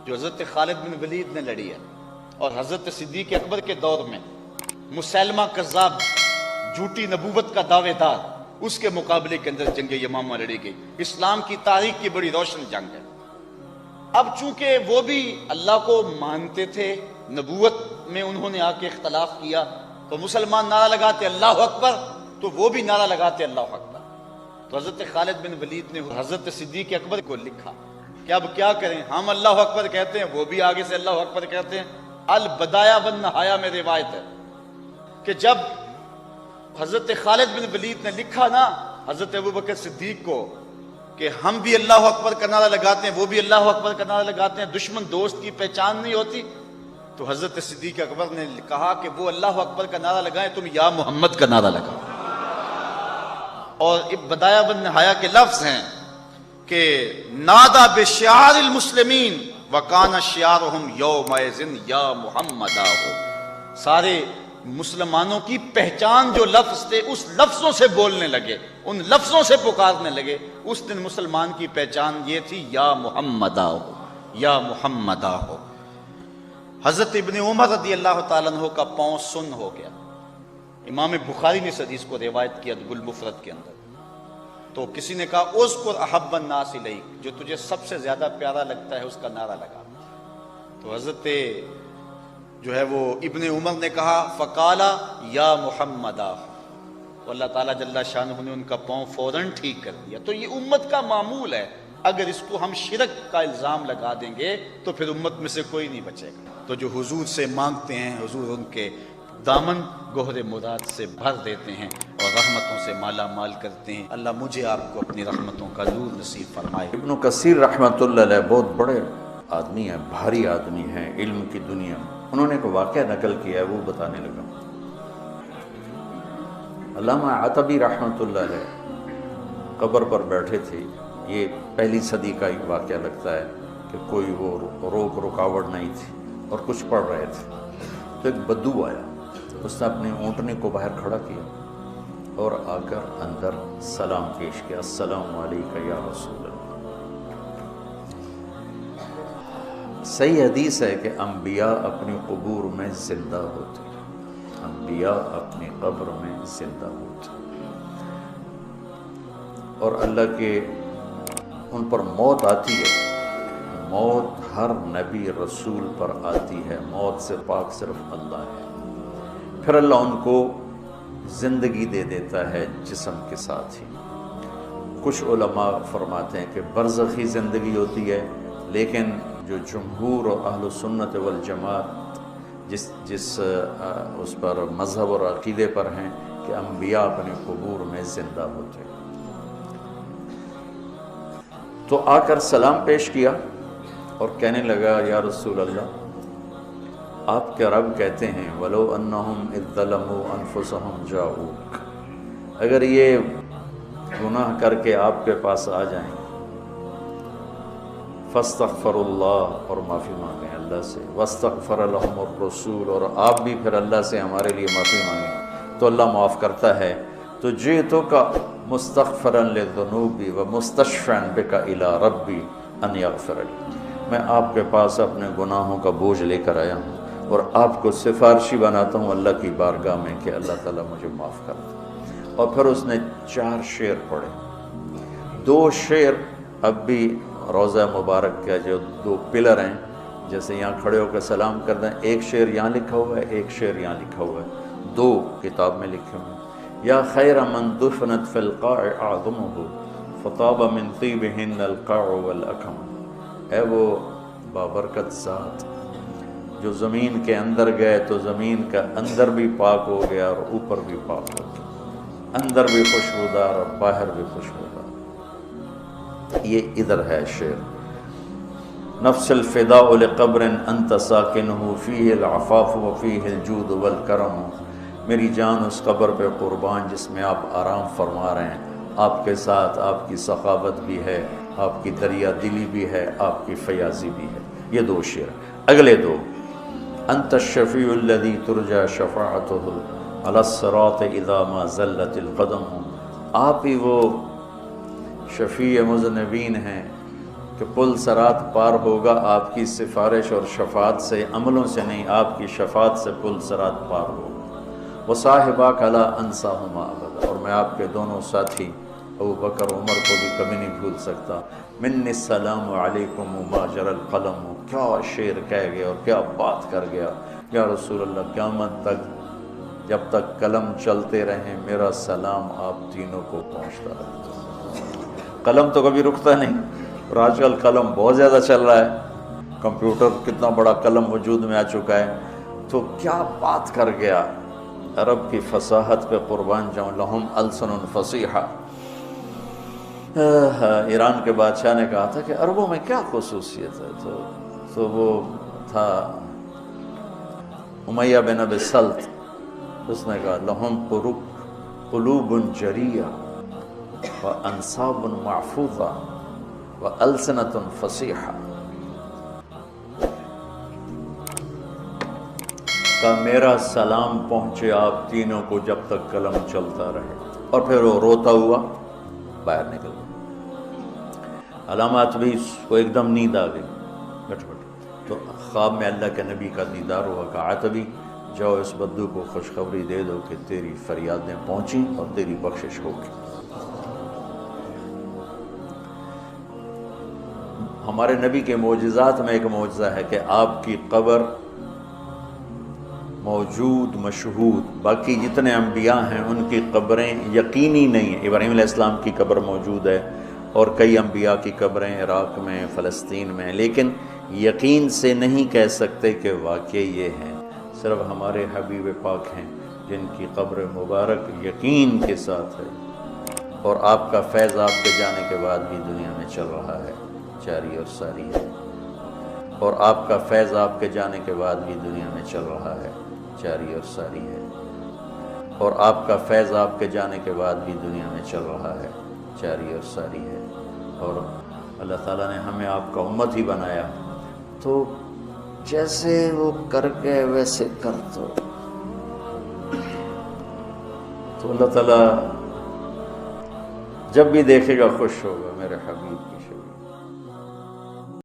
جو حضرت خالد بن ولید نے لڑی ہے، اور حضرت صدیق اکبر کے دور میں مسیلمہ کذاب جھوٹی نبوت کا دعوے دار، اس کے مقابلے کے اندر جنگ یمامہ لڑی گئی۔ اسلام کی تاریخ کی بڑی روشن جنگ ہے۔ اب چونکہ وہ بھی اللہ کو مانتے تھے، نبوت میں انہوں نے آ کے اختلاف کیا، تو مسلمان نعرہ لگاتے اللہ اکبر، تو وہ بھی نعرہ لگاتے اللہ اکبر۔ تو حضرت خالد بن ولید نے حضرت صدیق اکبر کو لکھا کہ اب کیا کریں، ہم اللہ اکبر کہتے ہیں، وہ بھی آگے سے اللہ اکبر کہتے ہیں۔ البدایہ والنہایہ میں روایت ہے کہ جب حضرت خالد بن ولید نے لکھا نا حضرت ابوبکر صدیق کو کہ ہم بھی اللہ اکبر کا نعرہ لگاتے ہیں، وہ بھی اللہ اکبر کا نعرہ لگاتے ہیں، دشمن دوست کی پہچان نہیں ہوتی، تو حضرت صدیق اکبر نے کہا کہ وہ اللہ اکبر کا نعرہ لگائیں، تم یا محمد کا نعرہ لگاؤ۔ اور بدایہ والنہایہ کے لفظ ہیں کہ نادا بشعار المسلمین وکان شعارہم یومئذ یا محمد ہو، سارے مسلمانوں کی پہچان جو لفظ تھے اس لفظوں سے بولنے لگے، ان لفظوں سے پکارنے لگے۔ اس دن مسلمان کی پہچان یہ تھی یا محمد ہو، یا محمد ہو۔ حضرت ابن عمر رضی اللہ تعالیٰ عنہ کا پاؤں سن ہو گیا۔ امام بخاری نے اس حدیث کو روایت کیا ادب المفرد کے اندر۔ تو کسی نے کہا اذکر احب الناس الیک، جو تجھے سب سے زیادہ پیارا لگتا ہے اس کا نعرہ لگا۔ تو حضرت جو ہے وہ ابن عمر نے کہا فقالا یا محمد، تو اللہ تعالیٰ جل شانہ نے ان کا پاؤں فوراً ٹھیک کر دیا۔ تو یہ امت کا معمول ہے، اگر اس کو ہم شرک کا الزام لگا دیں گے تو پھر امت میں سے کوئی نہیں بچے گا۔ تو جو حضور سے مانگتے ہیں، حضور ان کے دامن گوہر مراد سے بھر دیتے ہیں اور رحمتوں سے مالا مال کرتے ہیں۔ اللہ مجھے آپ کو اپنی رحمتوں کا نور نصیب فرمائے۔ ابن کثیر رحمۃ اللہ علیہ بہت بڑے آدمی ہیں، بھاری آدمی ہیں علم کی دنیا میں۔ انہوں نے ایک واقعہ نقل کیا ہے، وہ بتانے لگا۔ علامہ عتبی رحمۃ اللہ علیہ قبر پر بیٹھے تھے، یہ پہلی صدی کا ایک واقعہ لگتا ہے کہ کوئی وہ رکاوٹ نہیں تھی اور کچھ پڑھ رہے تھے، تو ایک بدو آیا، اس نے اپنی اونٹنے کو باہر کھڑا کیا اور آ کر اندر سلام پیش کیا، السلام علیکم یا رسول اللہ۔ صحیح حدیث ہے کہ انبیاء اپنی قبور میں زندہ ہوتے ہیں، انبیاء اپنی قبر میں زندہ ہوتے ہیں، اور اللہ کے ان پر موت آتی ہے۔ موت ہر نبی رسول پر آتی ہے، موت سے پاک صرف اللہ ہے۔ پھر اللہ ان کو زندگی دے دیتا ہے جسم کے ساتھ ہی۔ کچھ علماء فرماتے ہیں کہ برزخی زندگی ہوتی ہے، لیکن جو جمہور اور اہل سنت والجماعت جس اس پر مذہب اور عقیدے پر ہیں کہ انبیاء اپنے قبور میں زندہ ہوتے ہیں۔ تو آ کر سلام پیش کیا اور کہنے لگا یا رسول اللہ، آپ کے رب کہتے ہیں وَلَوْ أَنَّهُمْ إِذْ ظَلَمُوا أَنفُسَهُمْ جَاءُوكَ، اگر یہ گناہ کر کے آپ کے پاس آ جائیں فَاسْتَغْفَرُوا اللَّهَ، اور معافی مانگیں اللہ سے، وَاسْتَغْفَرَ لَهُمُ الرَّسُولُ، اور آپ بھی پھر اللہ سے ہمارے لیے معافی مانگیں تو اللہ معاف کرتا ہے۔ تو جِئْتُكَ مُسْتَغْفِرًا لِلذُّنُوبِ وَمُسْتَشْفِعًا بِكَ إِلَىٰ رَبِّي أَنْ يَغْفِرَ لِي، میں آپ کے پاس اپنے گناہوں کا بوجھ لے کر آیا ہوں اور آپ کو سفارشی بناتا ہوں اللہ کی بارگاہ میں کہ اللہ تعالیٰ مجھے معاف کر دے۔ اور پھر اس نے 4 شعر پڑھے، 2 شعر اب بھی روضہ مبارک کا جو 2 پلر ہیں، جیسے یہاں کھڑے ہو کر سلام کر دیں، ایک شعر یہاں لکھا ہوا ہے، ایک شعر یہاں لکھا ہوا ہے، 2 کتاب میں لکھے ہوئے ہیں۔ یا خیر من دفنت فی القاع اعظمہ فطاب من طیبہن القاع والاکم، اے وہ بابرکت ذات جو زمین کے اندر گئے تو زمین کا اندر بھی پاک ہو گیا اور اوپر بھی پاک ہو گیا، اندر بھی خوشبودار اور باہر بھی خوشبودار۔ یہ ادھر ہے شعر، نفس الفداء لقبر انت ساکنہ فیہ العفاف وفیہ الجود والکرم، میری جان اس قبر پہ قربان جس میں آپ آرام فرما رہے ہیں، آپ کے ساتھ آپ کی سخاوت بھی ہے، آپ کی دریا دلی بھی ہے، آپ کی فیاضی بھی ہے۔ یہ 2 شعر۔ اگلے 2، انت الشفیع الذی ترجى شفاعتہ علی الصراط اذا ما زلت القدم، آپ ہی وہ شفیع مذنبین ہیں کہ پل صراط پار ہوگا آپ کی سفارش اور شفاعت سے، عملوں سے نہیں، آپ کی شفاعت سے پل صراط پار ہوگا۔ وصاحباک لا انساہما ابدا، اور میں آپ کے دونوں ساتھی ابو بکر عمر کو بھی کبھی نہیں بھول سکتا۔ منی السلام علیکم وما جرى القلم، کیا شعر کہہ گیا اور کیا بات کر گیا یا رسول اللہ، قیامت تک جب تک قلم چلتے رہیں میرا سلام آپ تینوں کو پہنچتا رہے۔ قلم تو کبھی رکتا نہیں، اور آج کل قلم بہت زیادہ چل رہا ہے، کمپیوٹر کتنا بڑا قلم وجود میں آ چکا ہے، تو کیا بات کر گیا، عرب کی فصاحت پہ قربان جاؤں، لہم السن فصیحہ۔ ایران کے بادشاہ نے کہا تھا کہ عربوں میں کیا خصوصیت ہے، تو وہ تھا امیہ بن ابی سلط، اس نے کہا لہم قلوب جریہ وانصاب محفوظہ والسنۃ فصیحہ، کہ میرا سلام پہنچے آپ تینوں کو جب تک قلم چلتا رہے، اور پھر وہ روتا ہوا باہر نکل گیا۔ علامات بھی اس کو ایک دم نیند آ گئی، تو خواب میں اللہ کے نبی کا دیدار ہوا، کہا عتبی جاؤ اس بدو کو خوشخبری دے دو کہ تیری فریادیں پہنچیں اور تیری بخشش ہوگی۔ ہمارے نبی کے معجزات میں ایک معجزہ ہے کہ آپ کی قبر موجود مشہود، باقی جتنے انبیاء ہیں ان کی قبریں یقینی نہیں ہیں۔ ابراہیم علیہ السلام کی قبر موجود ہے اور کئی انبیاء کی قبریں عراق میں، فلسطین میں، لیکن یقین سے نہیں کہہ سکتے کہ واقعی یہ ہیں۔ صرف ہمارے حبیب پاک ہیں جن کی قبر مبارک یقین کے ساتھ ہے، اور آپ کا فیض آپ کے جانے کے بعد بھی دنیا میں چل رہا ہے، جاری اور ساری ہے، اور آپ کا فیض آپ کے جانے کے بعد بھی دنیا میں چل رہا ہے، جاری اور ساری ہے، اور آپ کا فیض آپ کے جانے کے بعد بھی دنیا میں چل رہا ہے، جاری اور ساری ہے۔ اور اللہ تعالیٰ نے ہمیں آپ کا امت ہی بنایا، تو جیسے وہ کر گئے ویسے کر دو، تو اللہ تعالیٰ جب بھی دیکھے گا خوش ہوگا میرے حبیب کی شبیہ۔